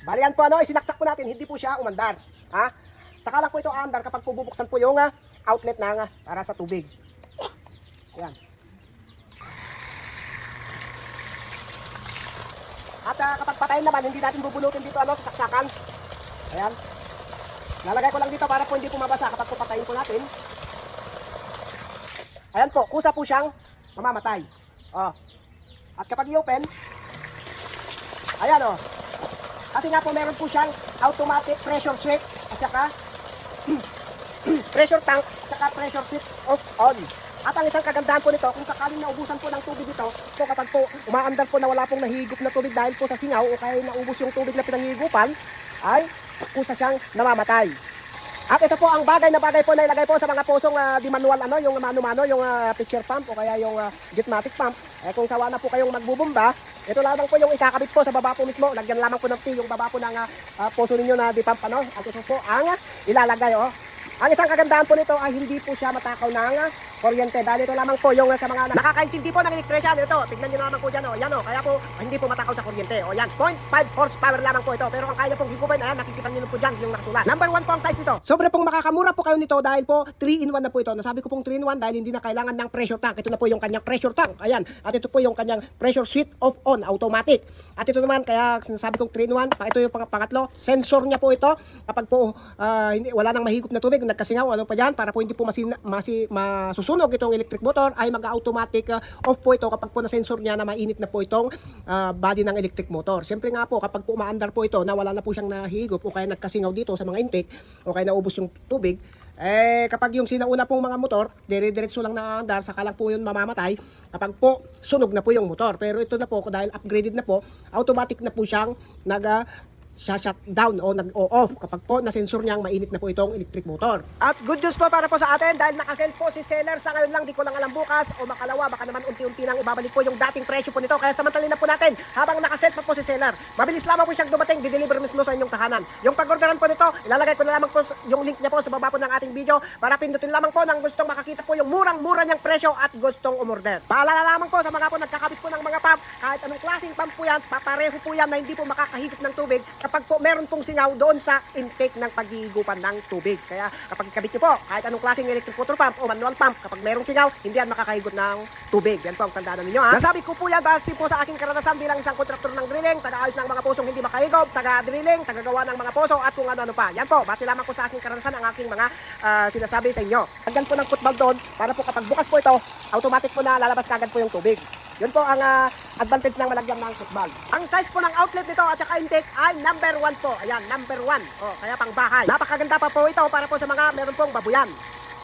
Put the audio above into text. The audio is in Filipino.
Bali yan po isinaksak po natin, hindi po siya umandar. Ha? Saka lang po ito aandar kapag po bubuksan po yung outlet na para sa tubig. Yan. At kapag patayin naman, hindi natin bubunutin dito sa saksakan. Ayan. Lalagay ko lang dito para po hindi po mabasa kapag po patayin po natin. Ayan po, kusa po siyang mamamatay. Oh. At kapag i-open, ayan oh. Kasi nga po meron po siyang automatic pressure switch at saka pressure tank at saka pressure switch off on. At ang isang kagandahan po nito, kung sakaling naubusan po ng tubig dito, so kapag po umaandar po na wala pong nahihigop na tubig dahil po sa singaw o kaya naubos yung tubig na pinanghihigupan, ay kusa siyang namamatay. At ito po ang bagay po na ilagay po sa mga posong di manual yung mano-mano, yung pitcher pump o kaya yung jetmatic pump. Kung sawa na po kayong magbubumba, ito lamang po yung ikakabit po sa baba po mismo. Lagyan lamang po ng T yung baba po ng poso ninyo na di pump At ito po ang ilalagay Ang isang kagandahan po nito ay hindi po siya matakaw ng kuryente. Dahil ito lamang po yung sa mga nakakaintindi po ng electrician. Ito, tignan nyo lamang po dyan. Yan kaya po hindi po matakaw sa kuryente. Yan, 0.5 horsepower lamang po ito. Pero ang kaya pong higupin, ayan, nakikita nyo po dyan yung nakasulat. Number 1 po ang size nito. Sobre pong makakamura po kayo nito dahil po 3-in-1 na po ito. Nasabi ko pong 3-in-1 dahil hindi na kailangan ng pressure tank. Ito na po yung kanyang pressure tank. Ayan. At ito po yung kanyang pressure switch off on automatic. At ito naman, kaya sinasabi kong 3-in-1, ito yung pangatlo. Sensor niya po ito. Kapag po wala nang mahigop na tubig, nagkasingaw, ano pa dyan, para po hindi po masusunog itong electric motor, ay mag-automatic off po ito kapag po na-sensor niya na mainit na po itong body ng electric motor. Siyempre nga po, kapag po umaandar po ito na wala na po siyang nahigop o kaya nagkasingaw dito sa mga intake o kaya naubos yung tubig, kapag yung sinauna pong mga motor, dire-diretso lang naandar, saka lang po yun mamamatay kapag po sunog na po yung motor. Pero ito na po, dahil upgraded na po, automatic na po siyang shut down o nag-o-off kapag po na-sensor niyang mainit na po itong electric motor. At good news po para po sa atin dahil nakasell po si seller sa ngayon lang, di ko lang alam bukas o makalawa, baka naman unti-unti lang ibabalik po yung dating presyo po nito. Kaya samantalin na po natin habang nakasell pa po si seller. Mabilis lamang po siyang dumating, di-deliver mismo sa inyong tahanan. Yung pag-orderan po nito, ilalagay ko na lamang po yung link niya po sa baba po ng ating video para pindutin lamang po ng gustong makakita po yung murang-mura niyang presyo at gustong umorder. Paalala lamang po sa mga po nagkakabit po ng mga pump, kahit anong klaseng pump po yan, papareho po yan na hindi po makakahigop ng tubig kapag po meron pong singaw doon sa intake ng paghihigupan ng tubig. Kaya kapag ikabit nyo po, kahit anong klaseng electric motor pump o manual pump, kapag merong singaw, hindi yan makakahigot ng tubig. Yan po ang tandaan ninyo Nasabi ko po yan base po sa aking karanasan bilang isang kontraktor ng drilling, taga-ayos ng mga posong hindi makahigop, taga-drilling, taga-gawa ng mga poso at kung ano-ano pa. Yan po, base lamang po sa aking karanasan ang aking mga sinasabi sa inyo. Hanggang po ng football doon, para po kapag bukas po ito, automatic po na lalabas kagad po yung tubig. Yun po ang advantage ng malagyan ng football. Ang size po ng outlet nito at saka intake ay number 1 po. Ayan, number 1. Kaya pang bahay. Napakaganda pa po ito para po sa mga meron pong babuyan.